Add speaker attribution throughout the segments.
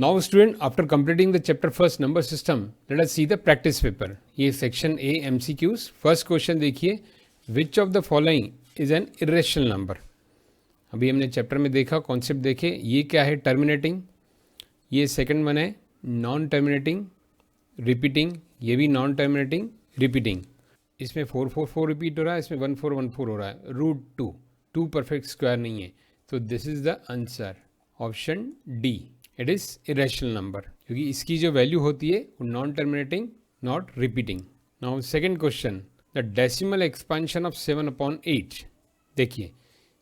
Speaker 1: Now student, after completing the chapter first number system, let us see the practice paper. ये section A MCQs. First question देखिए, which of the following is an irrational number? अभी हमने chapter में देखा, concept देखे, ये क्या है टर्मिनेटिंग, ये सेकंड वन है नॉन टर्मिनेटिंग रिपीटिंग, ये भी नॉन टर्मिनेटिंग रिपीटिंग. इसमें 444 रिपीट हो रहा है, इसमें 1414 हो रहा है. रूट टू परफेक्ट स्क्वायर नहीं है, तो this is the answer option D. It is irrational number, क्योंकि इसकी जो वैल्यू होती है वो non terminating not repeating. Now second question, the decimal expansion of 7/8. देखिए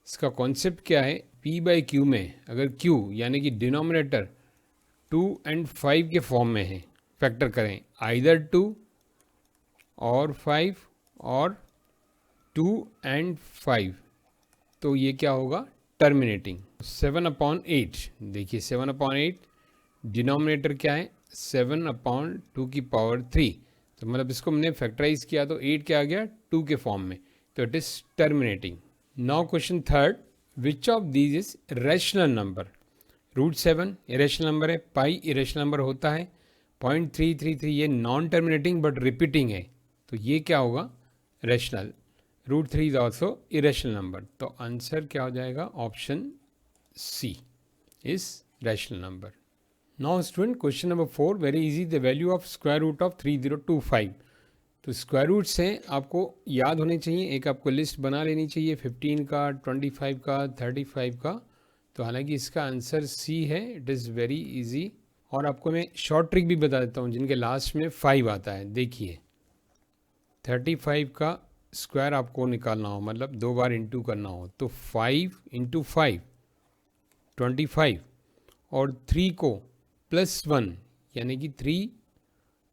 Speaker 1: इसका कॉन्सेप्ट क्या है, p बाई क्यू में अगर q यानी कि डिनोमिनेटर 2 और 5 के फॉर्म में है, फैक्टर करें आइदर 2 और 5 और 2 और 5, तो ये क्या होगा टर्मिनेटिंग. 7/8, देखिए 7/8 डिनोमिनेटर क्या है 7/2 की पावर 3, तो मतलब इसको हमने फैक्टराइज किया तो 8 क्या आ गया 2 के फॉर्म में, तो it is terminating. Now question third, which of these is rational number. Root 7 irrational number है, पाई इरेशनल नंबर होता है, 0.333 ये नॉन टर्मिनेटिंग बट रिपीटिंग है, तो ये क्या होगा rational. Root 3 is also irrational number, तो आंसर क्या हो जाएगा option C is rational number. Now student question number 4, very easy, the value of square root of 3025. तो स्क्वायर रूट्स हैं आपको याद होने चाहिए, एक आपको लिस्ट बना लेनी चाहिए 15 का 25 का 35 का, तो हालांकि इसका आंसर सी है. It is very easy. और आपको मैं शॉर्ट ट्रिक भी बता देता हूँ जिनके लास्ट में 5 आता है. देखिए 35 का स्क्वायर आपको निकालना हो, मतलब 2 बार इंटू करना हो, तो 5 इंटू 5 25 और 3 को +1 यानी कि 3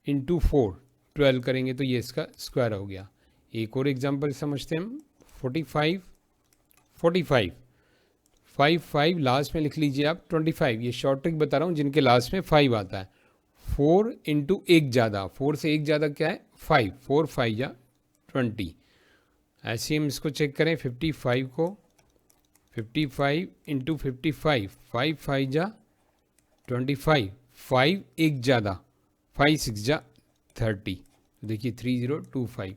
Speaker 1: इंटू 4 12 करेंगे तो ये इसका स्क्वायर हो गया. एक और एग्जांपल समझते हैं हम. 45 5 लास्ट में लिख लीजिए आप 25. ये शॉर्ट ट्रिक बता रहा हूँ जिनके लास्ट में 5 आता है. 4 इंटू एक ज़्यादा, 4 से एक ज़्यादा क्या है 5, 4 5 या 20. ऐसे ही हम इसको चेक करें 55 को, 55 इंटू 55, 5 5 जा 25, 5 एक ज़्यादा 5 6 जा 30, देखिए 3025.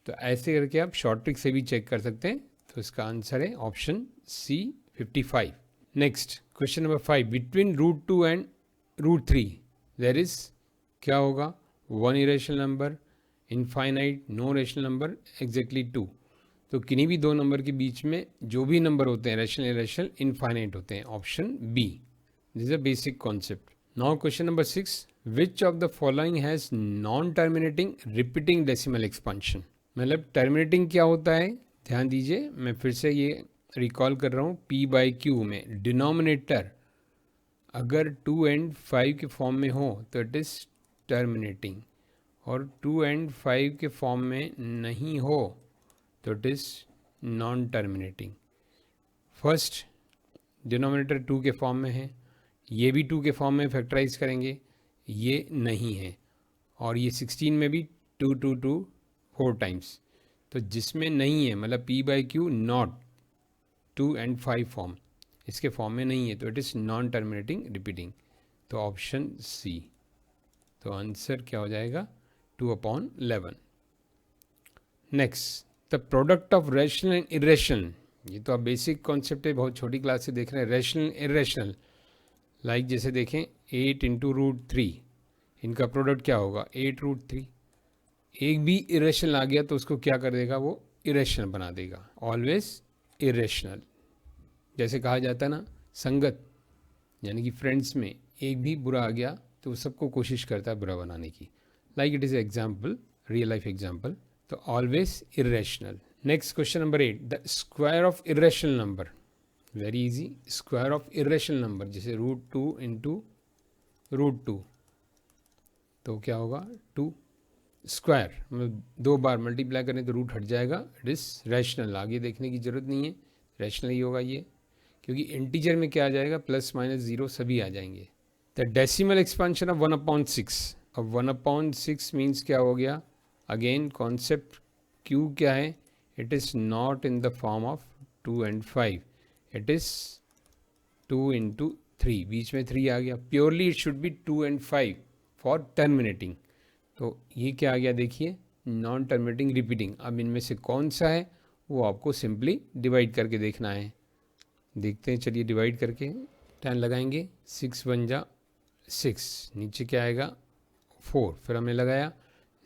Speaker 1: तो ऐसे करके आप शॉर्ट ट्रिक से भी चेक कर सकते हैं, तो इसका आंसर है option C 55. Next question number 5, between root 2 and root 3 there is क्या होगा 1 irrational number, infinite, no rational number, exactly 2. तो किन्हीं भी दो नंबर के बीच में जो भी नंबर होते हैं रेशनल इरेशनल इनफाइनाइट होते हैं, option B. This is a basic concept. Now question number 6, which of the following has non terminating repeating decimal expansion. मतलब टर्मिनेटिंग क्या होता है, ध्यान दीजिए, मैं फिर से ये रिकॉल कर रहा हूँ. p बाई क्यू में डिनोमिनेटर अगर 2 और 5 के फॉर्म में हो तो इट इज़ टर्मिनेटिंग, और 2 और 5 के फॉर्म में नहीं हो तो it is non terminating. First denominator 2 के फॉर्म में है, ये भी 2 के फॉर्म में फैक्टराइज करेंगे, ये नहीं है, और ये 16 में भी 2 2 2 4 टाइम्स. तो जिसमें नहीं है मतलब p बाई क्यू नॉट 2 और 5 फॉर्म, इसके फॉर्म में नहीं है, तो it is non terminating repeating, तो ऑप्शन सी. तो आंसर क्या हो जाएगा 2/11. Next, the product of rational and irrational. ये तो आप बेसिक कॉन्सेप्ट है, बहुत छोटी क्लास से देख रहे हैं. रैशनल इरेशनल, लाइक जैसे देखें 8 इंटू रूट 3, इनका प्रोडक्ट क्या होगा 8 रूट 3. एक भी इरेशनल आ गया तो उसको क्या कर देगा, वो इरेशनल बना देगा. Always irrational. जैसे कहा जाता है ना संगत, यानी कि फ्रेंड्स में एक भी बुरा आ गया तो वो सबको कोशिश करता है बुरा बनाने की. Like it is example, real life example. तो always irrational. Next question number 8, the square of irrational number. Very easy, square of irrational number जैसे रूट 2 इंटू रूट 2, तो क्या होगा 2 स्क्वायर, मतलब 2 बार मल्टीप्लाई करें तो रूट हट जाएगा. It is rational. आगे देखने की ज़रूरत नहीं है, रैशनल ही होगा ये, क्योंकि इंटीजर में क्या आ जाएगा प्लस माइनस ज़ीरो सभी आ जाएंगे. The decimal expansion of 1/6. अब 1/6 मीन्स क्या हो गया, अगेन कॉन्सेप्ट क्यू क्या है, it is not in the form of 2 और 5, इट इज़ 2 इंटू 3, बीच में 3 आ गया. Purely it should be 2 and 5 for terminating. तो ये क्या आ गया देखिए, नॉन टर्मिनेटिंग रिपीटिंग. अब इनमें से कौन सा है वो आपको सिंपली डिवाइड करके देखना है. देखते हैं, चलिए डिवाइड करके 10 लगाएंगे. 6 1 जा 6, नीचे क्या आएगा 4, फिर हमने लगाया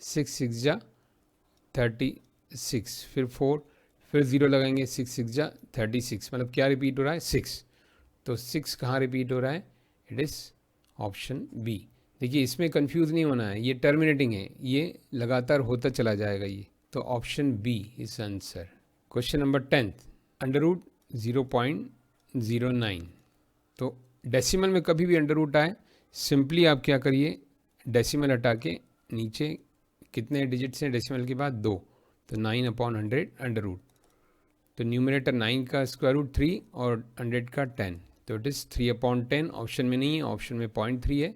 Speaker 1: 6 6 जा 36, फिर 4, फिर 0 लगाएंगे. 6 6 जा 36, मतलब क्या रिपीट हो रहा है 6. तो 6 कहाँ रिपीट हो रहा है, इट इज़ ऑप्शन बी. देखिए इसमें कंफ्यूज नहीं होना है, ये टर्मिनेटिंग है, ये लगातार होता चला जाएगा ये. तो option B is answer. Question number 10, under root 0.09. तो डेसिमल में कभी भी अंडर रूट आए, सिंपली आप क्या करिए, डेसिमल हटा के नीचे कितने डिजिट्स हैं डेसिमल के बाद 2, तो 9/100 अंडर रूट. तो न्यूमरेटर 9 का स्क्वायर रूट 3 और 100 का 10, तो इट इज़ 3/10. ऑप्शन में नहीं है, ऑप्शन में 0.3 है.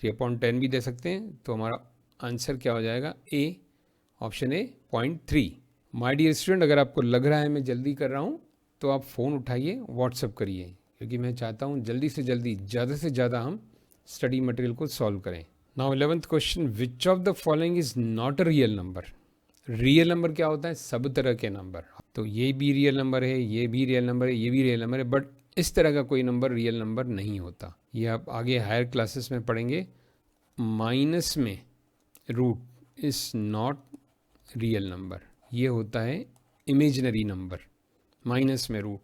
Speaker 1: 3/10 भी दे सकते हैं. तो हमारा आंसर क्या हो जाएगा, A, option A 0.3. My dear student, अगर आपको लग रहा है मैं जल्दी कर रहा हूँ तो आप फ़ोन उठाइए, व्हाट्सअप करिए, क्योंकि मैं चाहता हूँ जल्दी से जल्दी ज़्यादा से ज़्यादा हम स्टडी मटेरियल को सॉल्व करें. Now 11th question, which of the following is not a real number. Real number क्या होता है, सब तरह के नंबर. तो ये भी रियल नंबर है, ये भी रियल नंबर है, ये भी रियल नंबर है, बट इस तरह का कोई नंबर रियल नंबर नहीं होता. ये आप आगे हायर क्लासेस में पढ़ेंगे. माइनस में root is not real number, ये होता है इमेजिनरी नंबर. माइनस में रूट,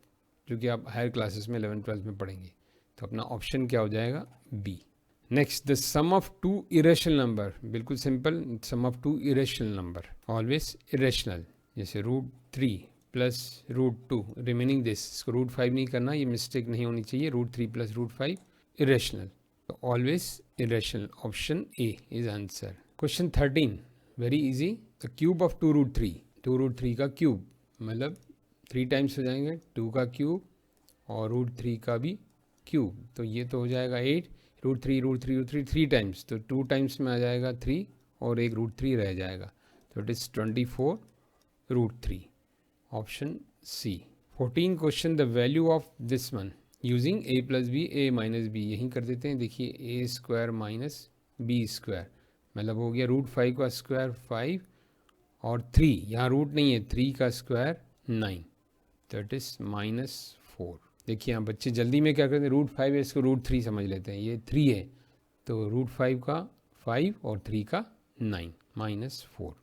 Speaker 1: जो कि आप हायर क्लासेस में 11th-12th में पढ़ेंगे. तो अपना ऑप्शन क्या हो जाएगा, B. Next, the sum of 2 irrational number. बिल्कुल simple, sum of 2 irrational number always irrational. जैसे √3 प्लस √2 रिमेनिंग दिस, इसको √5 नहीं करना, ये मिस्टेक नहीं होनी चाहिए. √3 प्लस √5 इरेशनल, तो always irrational. Option A is answer. Question 13, very easy. The cube of 2√3, 2√3 का क्यूब, मतलब 3 टाइम्स हो जाएंगे, 2 का क्यूब और √3 का भी क्यूब, तो ये तो हो जाएगा 8. √3 3 टाइम्स, तो 2 टाइम्स में आ जाएगा 3 और एक √3 रह जाएगा, तो it is 24 √3. Option C. 14 question, the value of this one using a plus B a minus B. यहीं कर देते हैं. देखिए a square minus B square, मतलब हो गया √5 का स्क्वायर 5 और 3, यहाँ रूट नहीं है, 3 का स्क्वायर 9, तो इट इज़ -4. देखिए यहाँ बच्चे जल्दी में क्या करते हैं, √5 है, इसको √3 समझ लेते हैं. ये 3 है, तो √5 का 5 और 3 का 9, -4.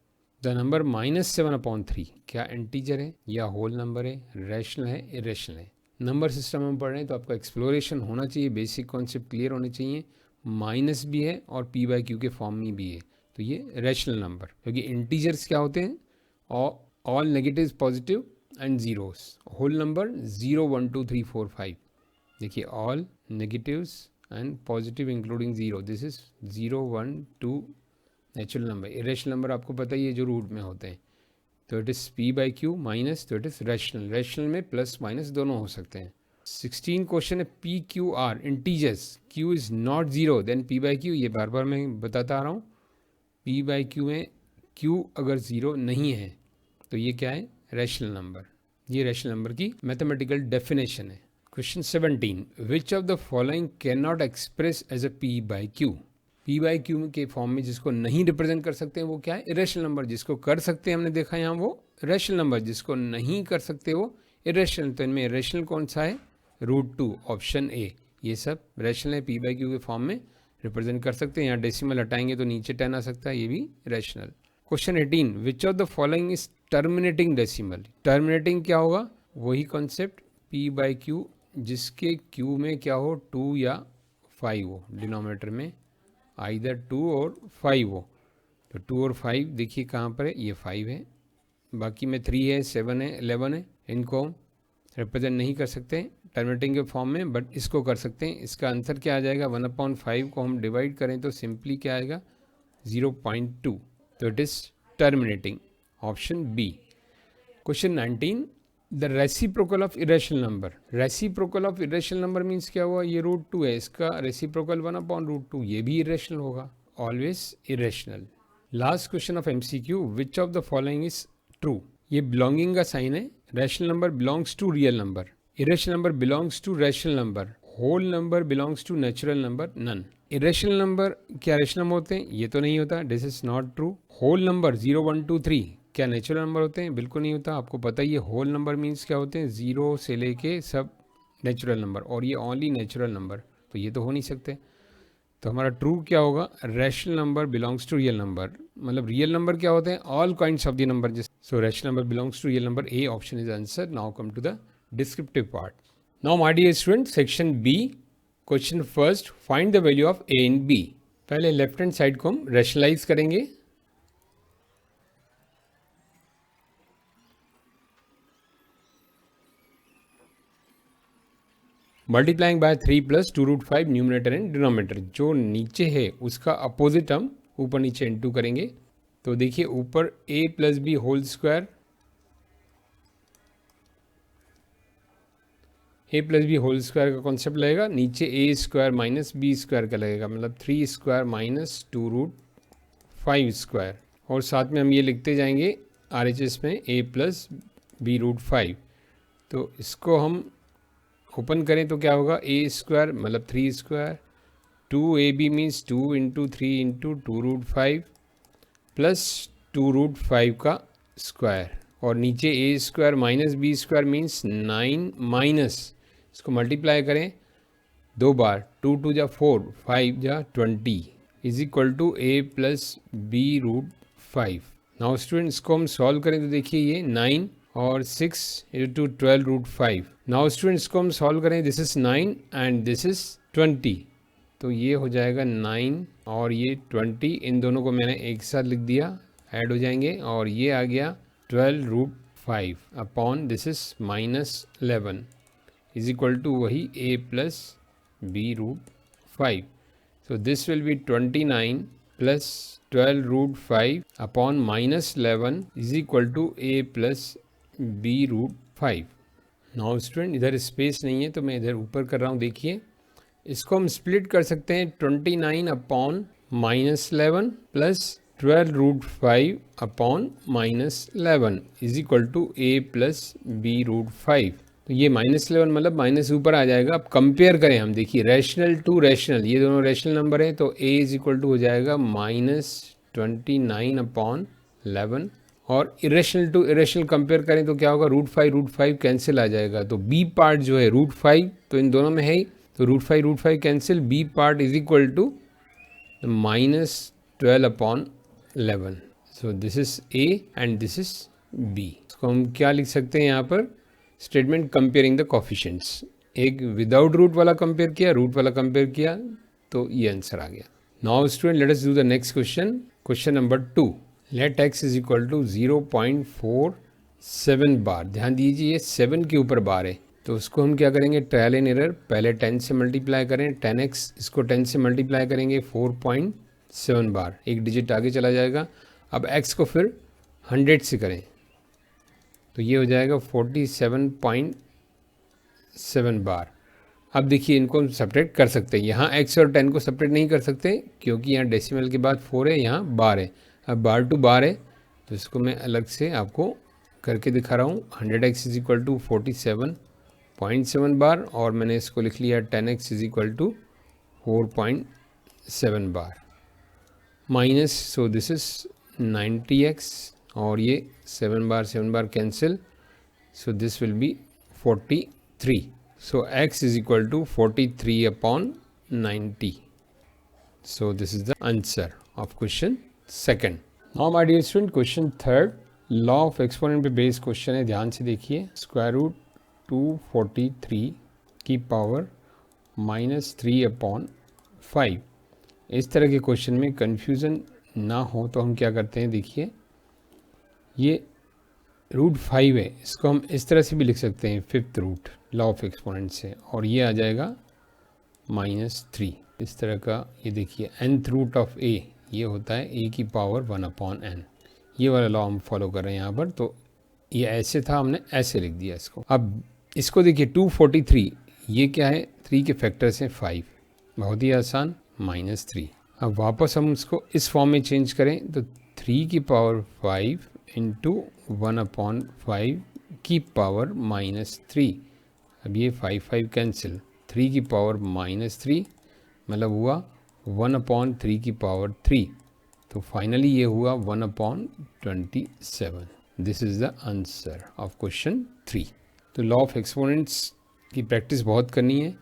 Speaker 1: द नंबर -7/3 क्या इंटीजर है या होल नंबर है, रैशनल है, इरेशनल है. नंबर सिस्टम में पढ़ रहे हैं तो आपका एक्सप्लोरेशन होना चाहिए, बेसिक कॉन्सेप्ट क्लियर होने चाहिए. माइनस भी है और p/q के फॉर्म में भी है, तो ये रैशनल नंबर. क्योंकि इंटीजर्स क्या होते हैं, all negative positive and zeros. Whole number 0 1 2 3 4 5. देखिए all negatives and positive including 0, this is 0 1 2 natural number. Irrational number आपको पता ही है जो रूट में होते हैं, तो इट इज़ p/q माइनस, तो इट इज़ रैशनल. रैशनल में प्लस माइनस दोनों हो सकते हैं. 16 क्वेश्चन है, PQR integers, Q is not 0 then p/q. ये बार बार मैं बताता आ रहा हूँ, p/q में Q अगर 0 नहीं है तो ये क्या है, रैशनल नंबर. ये रैशनल नंबर की मैथमेटिकल डेफिनेशन है. Question 17, which of the following can not express as a p/q. p/q के फॉर्म में जिसको नहीं रिप्रेजेंट कर सकते हैं वो क्या है, इरेशनल नंबर. जिसको कर सकते हैं हमने देखा यहाँ वो रैशनल नंबर, जिसको नहीं कर सकते वो इरेशनल. तो इनमें इरेशनल कौन सा है, √2, ऑप्शन ए. ये सब रैशनल है, p/q के फॉर्म में रिप्रेजेंट कर सकते हैं. यहाँ डेसिमल हटाएंगे तो नीचे 10 आ सकता है, ये भी rational. Question 18, which of the following is terminating decimal. Terminating क्या होगा, वही कॉन्सेप्ट, p/q जिसके q में क्या हो, 2 या 5 हो, डिनोमिनेटर में आइदर 2 और 5 हो. तो 2 और 5 देखिए कहाँ पर है, ये 5 है, बाकी में 3 है, 7 है, 11 है. इनको रिप्रेजेंट नहीं कर सकते टर्मिनेटिंग के फॉर्म में, बट इसको कर सकते हैं. इसका आंसर क्या आ जाएगा, 1/5 को हम डिवाइड करें तो सिंपली क्या आएगा, 0.2. तो it is terminating. Option B. Question 19, the reciprocal of irrational number. Reciprocal of irrational number means क्या हुआ, ये √2 है, इसका रेसिप्रोकल 1/√2, ये भी इरेशनल होगा, always irrational. Last question of MCQ, which of the following is true. ये बिलोंगिंग का साइन है. Rational number belongs to real number, irrational number belongs to rational number, whole number belongs to natural number, none. Irrational number क्या rational number होते हैं? ये तो नहीं होता, this is not true. Whole number 0 1 2 3 क्या नेचुरल नंबर होते हैं? बिल्कुल नहीं होता। आपको पता ही है होल नंबर मीन्स क्या होते हैं, 0 से लेके सब नेचुरल नंबर, और ये ओनली नेचुरल नंबर, तो ये तो हो नहीं सकते। तो हमारा ट्रू क्या होगा, rational number belongs to real number. मतलब रियल नंबर क्या होते हैं, all kinds of the number. So rational number belongs to real number, A option is answer. Now come to the descriptive part. Now my dear student, section B, question first, find the value of A and B. पहले left hand side को हम rationalise करेंगे। Multiplying by 3 plus 2√5 numerator and denominator. जो नीचे है उसका opposite हम ऊपर नीचे इंटू करेंगे। तो देखिए ऊपर a plus B whole square, A plus B whole square का कॉन्सेप्ट लगेगा, नीचे A square minus B square का लगेगा, मतलब 3 स्क्वायर माइनस 2√5 स्क्वायर। और साथ में हम ये लिखते जाएंगे RHS में a प्लस b√5। तो इसको हम ओपन करें तो क्या होगा, ए स्क्वायर मतलब 3 square, 2ab means 2 into 3 into 2√5 plus 2√5 का स्क्वायर, और नीचे A square minus B square means 9 minus, इसको मल्टीप्लाई करें 2 बार, 2 2 जा 4, 5 जा 20 is equal to A plus b√5। Now student इसको हम सॉल्व करें तो देखिए ये 9 और 6 इंटू 12√5। नाउ स्टूडेंट इसको हम सॉल्व करें, this is 9 and this is 20, तो ये हो जाएगा 9 और ये 20, इन दोनों को मैंने एक साथ लिख दिया, ऐड हो जाएंगे, और ये आ गया 12√5 upon this is minus 11 is equal to वही a plus b√5। So this will be 29 plus 12√5 upon minus 11 is equal to a plus b√5। Now student इधर स्पेस नहीं है तो मैं इधर ऊपर कर रहा हूँ, देखिए इसको हम स्प्लिट कर सकते हैं 29 upon minus 11 plus 12√5 upon minus 11 is equal to a plus b√5। तो ये माइनस 11 मतलब माइनस ऊपर आ जाएगा। अब कंपेयर करें हम, देखिए रैशनल टू रैशनल, ये दोनों रैशनल नंबर हैं, तो a इज इक्वल टू हो जाएगा -29 अपॉन 11, और इरेशनल टू इरेशनल कंपेयर करें तो क्या होगा, √5 कैंसिल आ जाएगा। तो b पार्ट जो है √5 तो इन दोनों में है ही, तो √5 cancel, b part is equal to -12 upon 11। So this is a and this is b। इसको हम क्या लिख सकते हैं यहाँ पर, स्टेटमेंट कंपेयरिंग द कोफिशिएंट्स। एक विदाउट रूट वाला कंपेयर किया, रूट वाला कंपेयर किया, तो ये आंसर आ गया। Now student let us do the next question, question number 2। Let x is equal to 0.47 bar. ध्यान दीजिए ये 7 के ऊपर बार है, तो उसको हम क्या करेंगे, ट्रायल एंड एरर, पहले 10 से मल्टीप्लाई करें 10x, इसको 10 से मल्टीप्लाई करेंगे 4.7 बार, एक डिजिट आगे चला जाएगा। अब x को फिर 100 से करें तो ये हो जाएगा 47.7 बार। अब देखिए इनको हम सब्ट्रैक्ट कर सकते हैं, यहाँ x और 10 को सब्ट्रैक्ट नहीं कर सकते क्योंकि यहाँ डेसिमल के बाद 4 है, यहाँ बार है। अब बार टू बार है तो इसको मैं अलग से आपको करके दिखा रहा हूँ। 100x इज इक्वल टू 47.7 बार, और मैंने इसको लिख लिया 10x इज इक्वल टू 4.7 बार, minus, so this is 90x, और ये 7 बार cancel, so this will be 43। So x is equal to 43 upon 90। So this is the answer of question second. Now my dear student, question third, law of exponent पे based question है, ध्यान से देखिए। √243 की power -3 upon 5। इस तरह के question में कंफ्यूजन ना हो तो हम क्या करते हैं, देखिए ये √5 है, इसको हम इस तरह से भी लिख सकते हैं, 5th root law of exponent से, और ये आ जाएगा -3 इस तरह का। ये देखिए nth रूट ऑफ a, ये होता है a की पावर 1 अपॉन n। ये वाला लॉ हम फॉलो कर रहे हैं यहाँ पर, तो ये ऐसे था, हमने ऐसे लिख दिया इसको। अब इसको देखिए 243, ये क्या है, 3 के फैक्टर्स हैं 5, बहुत ही आसान, -3। अब वापस हम उसको इस फॉर्म में चेंज करें तो 3 की पावर 5 इंटू 1 अपॉन 5 की पावर -3। अब ये 5 कैंसिल, 3 की पावर -3 मतलब हुआ 1/3 की पावर 3, तो फाइनली ये हुआ 1/27। This is the answer of question 3। तो लॉ ऑफ एक्सपोनेंट्स की प्रैक्टिस बहुत करनी है।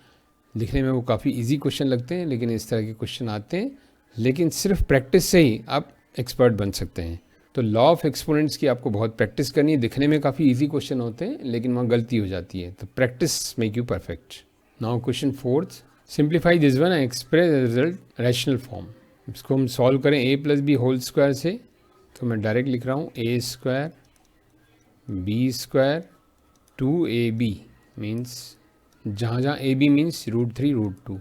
Speaker 1: लिखने में वो काफ़ी इजी क्वेश्चन लगते हैं, लेकिन इस तरह के क्वेश्चन आते हैं, लेकिन सिर्फ प्रैक्टिस से ही आप एक्सपर्ट बन सकते हैं। तो लॉ ऑफ एक्सपोनेंट्स की आपको बहुत प्रैक्टिस करनी है। दिखने में काफ़ी इजी क्वेश्चन होते हैं, लेकिन वहाँ गलती हो जाती है, तो practice make you perfect. Now question 4, simplify this one and express the result rational form. इसको हम सॉल्व करें a + b होल स्क्वायर से, तो मैं डायरेक्ट लिख रहा हूँ a² b² 2ab मीन्स जहाँ जहाँ ab मीन्स √3 √2।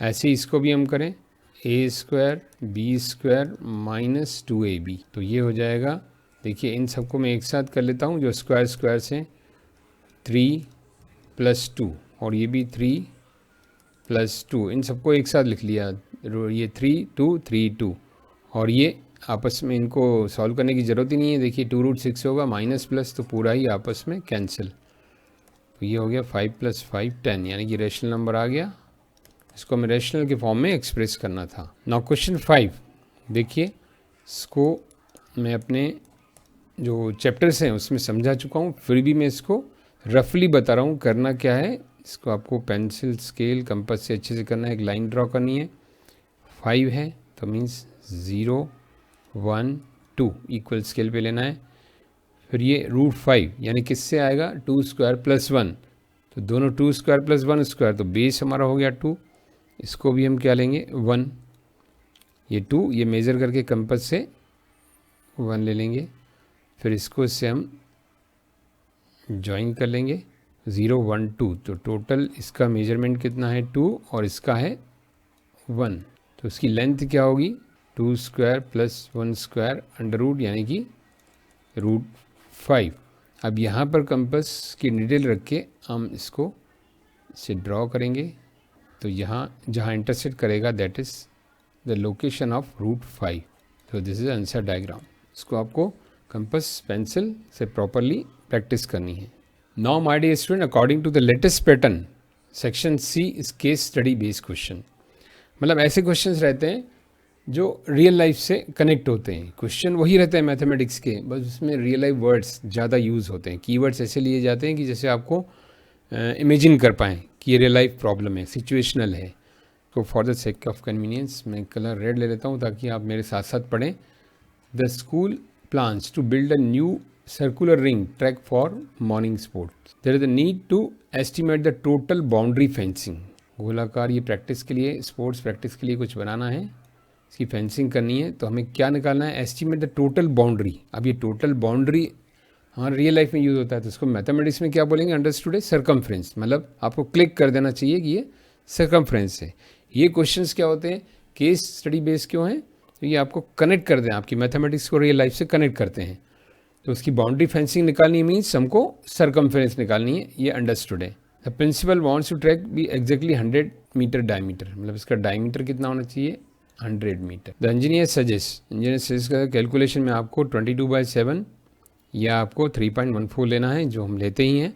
Speaker 1: ऐसे इसको भी हम करें a² b² -2ab, तो ये हो जाएगा। देखिए इन सबको मैं एक साथ कर लेता हूँ, जो स्क्वायर स्क्वायर से 3 + 2 और ये भी 3 + 2, इन सबको एक साथ लिख लिया। ये 3 2 3 2, और ये आपस में इनको सॉल्व करने की ज़रूरत ही नहीं है। देखिए 2√6 होगा, माइनस प्लस तो पूरा ही आपस में कैंसिल, तो ये हो गया 5 + 5 10, यानी कि रेशनल नंबर आ गया। इसको हमें रेशनल के फॉर्म में एक्सप्रेस करना था। नाउ क्वेश्चन 5 देखिए, इसको मैं अपने जो चैप्टर्स हैं उसमें समझा चुका हूँ, फिर भी मैं इसको रफली बता रहा हूँ करना क्या है। इसको आपको पेंसिल स्केल कंपास से अच्छे से करना है। एक लाइन ड्रॉ करनी है। 5 है तो मीन्स 0 1 2 इक्वल स्केल पे लेना है। फिर ये √5 यानी किससे आएगा 2² + 1, तो दोनों 2² + 1², तो बेस हमारा हो गया 2। इसको भी हम क्या लेंगे 1, ये 2 ये मेज़र करके कंपास से 1 ले लेंगे। फिर इसको इससे हम ज्वाइन कर लेंगे 0 1 2, तो टोटल इसका मेजरमेंट कितना है 2 और इसका है 1, तो इसकी लेंथ क्या होगी 2² + 1² √ यानी कि √5। अब यहाँ पर कंपास की निडल रख के हम इसको से ड्रॉ करेंगे, तो यहाँ जहाँ इंटरसेक्ट करेगा that is the location of √5। तो दिस इज आंसर डायग्राम। इसको आपको कंपास पेंसिल से प्रॉपरली प्रैक्टिस करनी है। Now my dear student, according to the latest pattern section C is case study based question. मतलब ऐसे क्वेश्चंस रहते हैं जो रियल लाइफ से कनेक्ट होते हैं। क्वेश्चन वही रहते हैं मैथमेटिक्स के, बस उसमें रियल लाइफ वर्ड्स ज़्यादा यूज़ होते हैं। कीवर्ड्स ऐसे लिए जाते हैं कि जैसे आपको इमेजिन कर पाएँ कि ये रियल लाइफ प्रॉब्लम है, सिचुएशनल है। तो for the sake of convenience मैं कलर रेड ले लेता हूँ ताकि आप मेरे साथ साथ पढ़ें। The school plans to build a new circular ring track for morning sports. There is a need to estimate the total boundary fencing. गोलाकार ये प्रैक्टिस के लिए, स्पोर्ट्स प्रैक्टिस के लिए कुछ बनाना है, इसकी फेंसिंग करनी है, तो हमें क्या निकालना है एस्टिमेट द टोटल बाउंड्री। अब ये टोटल बाउंड्री हमारे रियल लाइफ में यूज़ होता है, तो इसको मैथमेटिक्स में क्या बोलेंगे अंडरस्टूड है सर्कमफ्रेंस। मतलब आपको क्लिक कर देना चाहिए कि ये सर्कमफ्रेंस है। ये क्वेश्चंस क्या होते हैं केस स्टडी बेस्ड क्यों हैं, तो ये आपको कनेक्ट कर दें, आपकी मैथमेटिक्स को रियल लाइफ से कनेक्ट करते हैं। तो उसकी बाउंड्री फेंसिंग निकालनी मीन्स हमको सर्कमफ्रेंस निकालनी है, ये अंडरस्टूड है। The principal wants to track be exactly 100 metre diameter, मतलब इसका डायमीटर कितना होना चाहिए 100 मीटर। द इंजीनियर सजेस्ट का कैलकुलेशन में आपको 22/7 या आपको 3.14 लेना है, जो हम लेते ही हैं।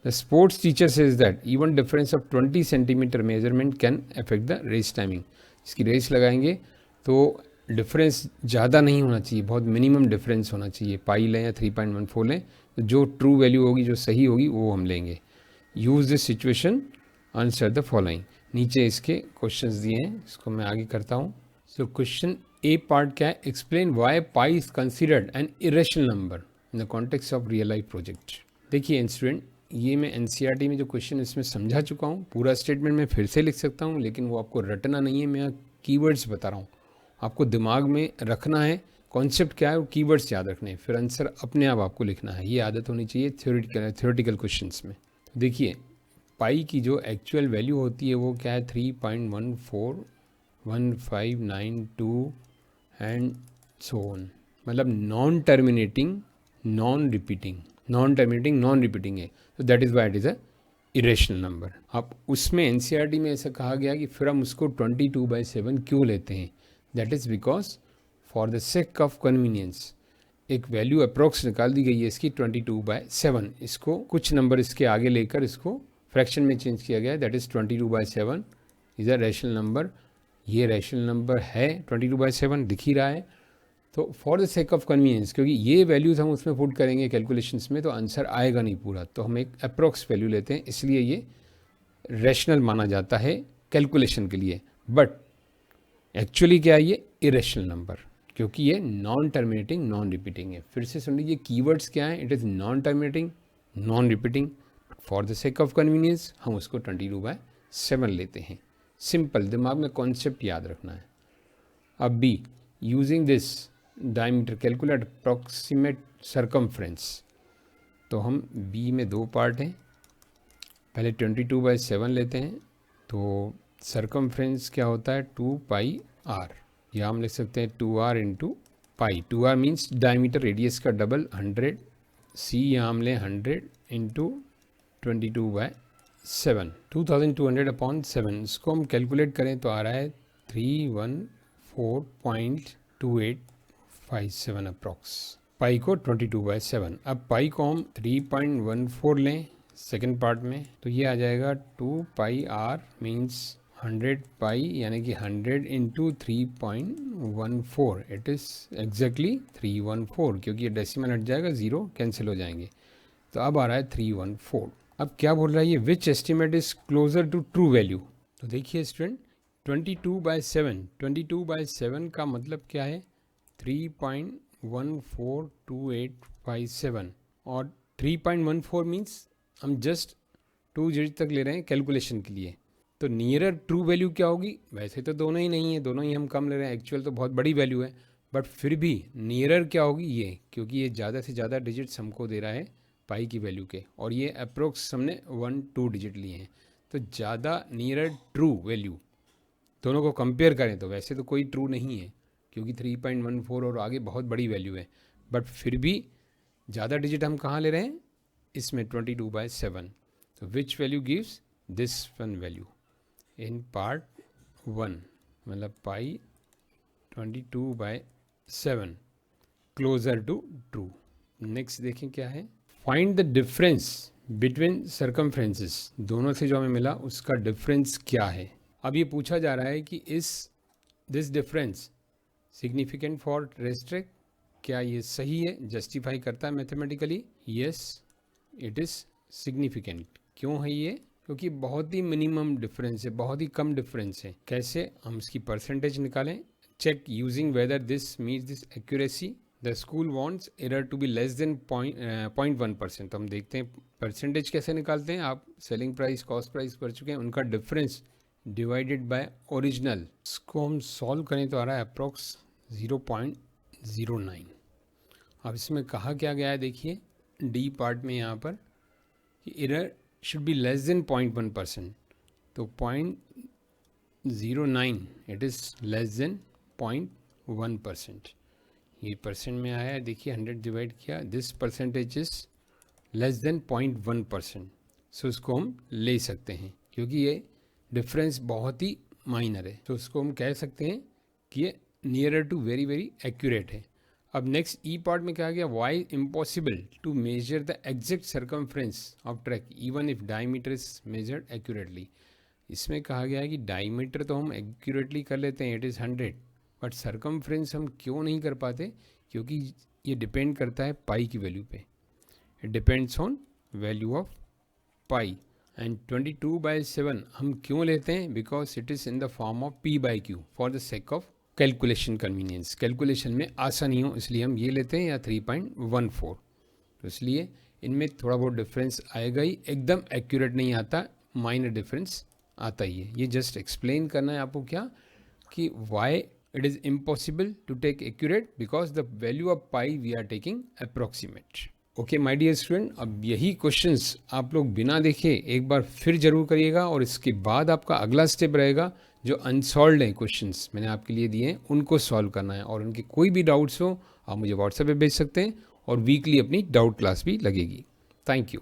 Speaker 1: The sports teacher says that even difference of 20 centimetre measurement can affect the race timing. इसकी रेस लगाएंगे तो डिफरेंस ज़्यादा नहीं होना चाहिए, बहुत मिनिमम डिफरेंस होना चाहिए। पाई लें या 3.14 लें, तो जो ट्रू वैल्यू होगी, जो सही होगी, वो हम लेंगे। Use this situation, answer the following. नीचे इसके क्वेश्चंस दिए हैं, इसको मैं आगे करता हूँ। सो क्वेश्चन ए पार्ट क्या है, explain why pi is considered an irrational number in the context of real life project. देखिए स्टूडेंट, ये मैं एनसीईआरटी में जो क्वेश्चन इसमें समझा चुका हूँ, पूरा स्टेटमेंट मैं फिर से लिख सकता हूँ, लेकिन वो आपको रटना नहीं है, मैं कीवर्ड्स बता रहा हूँ, आपको दिमाग में रखना है कॉन्सेप्ट क्या है, वो कीवर्ड्स याद रखने हैं, फिर आंसर अपने आप आपको लिखना है। ये आदत होनी चाहिए थ्योरेटिकल क्वेश्चंस में। देखिए पाई की जो एक्चुअल वैल्यू होती है वो क्या है 3.141592 एंड सो ऑन, मतलब नॉन टर्मिनेटिंग नॉन रिपीटिंग है, तो that is why it is a irrational number. अब उसमें एनसीईआरटी में ऐसा कहा गया कि फिर हम उसको 22/7 क्यों लेते हैं, that is because for the sake of convenience एक वैल्यू अप्रोक्स निकाल दी गई है इसकी 22/7। इसको कुछ नंबर इसके आगे लेकर इसको फ्रैक्शन में चेंज किया गया है, that is 22/7 is a rational number. ये रैशनल नंबर है, 22/7 दिख ही रहा है। तो for the sake of convenience, क्योंकि ये वैल्यूज़ हम उसमें पुट करेंगे कैलकुलेशंस में तो आंसर आएगा नहीं पूरा, तो हम एक अप्रोक्स वैल्यू लेते हैं, इसलिए ये रैशनल माना जाता है कैलकुलेशन के लिए। बट एक्चुअली क्या है, ये इरेशनल नंबर, क्योंकि ये नॉन टर्मिनेटिंग नॉन रिपीटिंग है। फिर से सुन लीजिए कीवर्ड्स क्या है, it is non terminating non repeating, for the sake of convenience हम उसको 22/7 लेते हैं। सिंपल, दिमाग में कॉन्सेप्ट याद रखना है। अब B, using this diameter calculate approximate circumference. तो हम बी में दो पार्ट हैं, पहले 22/7 लेते हैं, तो सरकमफ्रेंस क्या होता है 2πr, या हम लिख सकते हैं 2r into pi. 2r means diameter, radius का डबल 100, सी यहाँ हम लें 100 इंटू 22/7, 2200/7। इसको हम कैलकुलेट करें तो आ रहा है 314.2857 अप्रॉक्स, पाई को 22/7। अब पाई को हम 3.14 लें सेकेंड पार्ट में, तो ये आ जाएगा 2πr मीन्स 100 पाई, यानी कि 100 इंटू 3.14, इट इज़ एग्जैक्टली 314, क्योंकि ये डेसिमल हट जाएगा, ज़ीरो कैंसिल हो जाएंगे, तो अब आ रहा है 314। अब क्या बोल रहा है ये, which estimate is closer to true value. तो देखिए स्टूडेंट, 22/7 का मतलब क्या है 3.142857, और 3.14 मीन्स हम जस्ट 2 डिजिट तक ले रहे हैं कैलकुलेशन के लिए। तो नियरर ट्रू वैल्यू क्या होगी, वैसे तो दोनों ही नहीं है, दोनों ही हम कम ले रहे हैं, एक्चुअल तो बहुत बड़ी वैल्यू है, बट फिर भी नियरर क्या होगी ये, क्योंकि ये ज़्यादा से ज़्यादा डिजिट्स हमको दे रहा है पाई की वैल्यू के, और ये अप्रोक्स हमने 1-2 डिजिट लिए हैं, तो ज़्यादा नियरर ट्रू वैल्यू दोनों को कंपेयर करें तो वैसे तो कोई ट्रू नहीं है, क्योंकि 3.14 और आगे बहुत बड़ी वैल्यू है, बट फिर भी ज़्यादा डिजिट हम कहाँ ले रहे हैं, इसमें 22/7। तो which value gives this one value in part 1, मतलब पाई 22/7 क्लोजर टू ट्रू। नेक्स्ट देखें क्या है, फाइंड द डिफरेंस बिटवीन सरकमफ्रेंसेस, दोनों से जो हमें मिला उसका डिफरेंस क्या है। अब ये पूछा जा रहा है कि इस दिस डिफरेंस सिग्निफिकेंट फॉर रेस्ट्रिक, क्या ये सही है, जस्टिफाई करता है mathematically. Yes it is significant. क्यों है ये, क्योंकि बहुत ही मिनिमम डिफरेंस है, बहुत ही कम डिफरेंस है। कैसे, हम इसकी परसेंटेज निकालें, check using whether this meets this accuracy, the school wants error to be less than 0.1%। तो हम देखते हैं परसेंटेज कैसे निकालते हैं। आप सेलिंग प्राइस कॉस्ट प्राइस कर चुके हैं, उनका डिफरेंस डिवाइडेड बाय ओरिजिनल, इसको हम सॉल्व करें तो आ रहा है अप्रॉक्स 0.09। अब इसमें कहा क्या गया है, देखिए डी पार्ट में यहाँ पर कि error should be less than 0.1%, तो 0.09 इट इज़ लेस देन 0.1%। ये परसेंट में आया है, देखिए 100 डिवाइड किया, this percentage is less than 0.1%। सो इसको हम ले सकते हैं, क्योंकि ये डिफरेंस बहुत ही माइनर है, तो उसको हम कह सकते हैं कि ये nearer to very very accurate है। अब नेक्स्ट ई पार्ट में क्या गया, why impossible to measure the exact circumference of track even if diameter is measured accurately. इसमें कहा गया है कि डायमीटर तो हम एक्यूरेटली कर लेते हैं, इट इज़ 100, बट सर्कमफ्रेंस हम क्यों नहीं कर पाते, क्योंकि ये डिपेंड करता है पाई की वैल्यू पे, it depends on value of pi. And 22/7 हम क्यों लेते हैं, because it is in the form of p/q for the sake of calculation convenience, calculation में आसानी हो इसलिए हम ये लेते हैं, या 3.14। तो इसलिए इनमें थोड़ा बहुत डिफरेंस आएगा ही, एकदम एक्यूरेट नहीं आता, माइनर डिफरेंस आता ही है। ये जस्ट एक्सप्लेन करना है आपको क्या, कि why it is impossible to take accurate, because the value of pi we are taking approximate. Okay my dear student, अब यही क्वेश्चंस आप लोग बिना देखे एक बार फिर जरूर करिएगा, और इसके बाद आपका अगला स्टेप रहेगा जो अनसॉल्व्ड हैं क्वेश्चंस मैंने आपके लिए दिए हैं उनको सॉल्व करना है, और उनके कोई भी डाउट्स हो आप मुझे व्हाट्सएप पे भेज सकते हैं, और वीकली अपनी डाउट क्लास भी लगेगी। Thank you.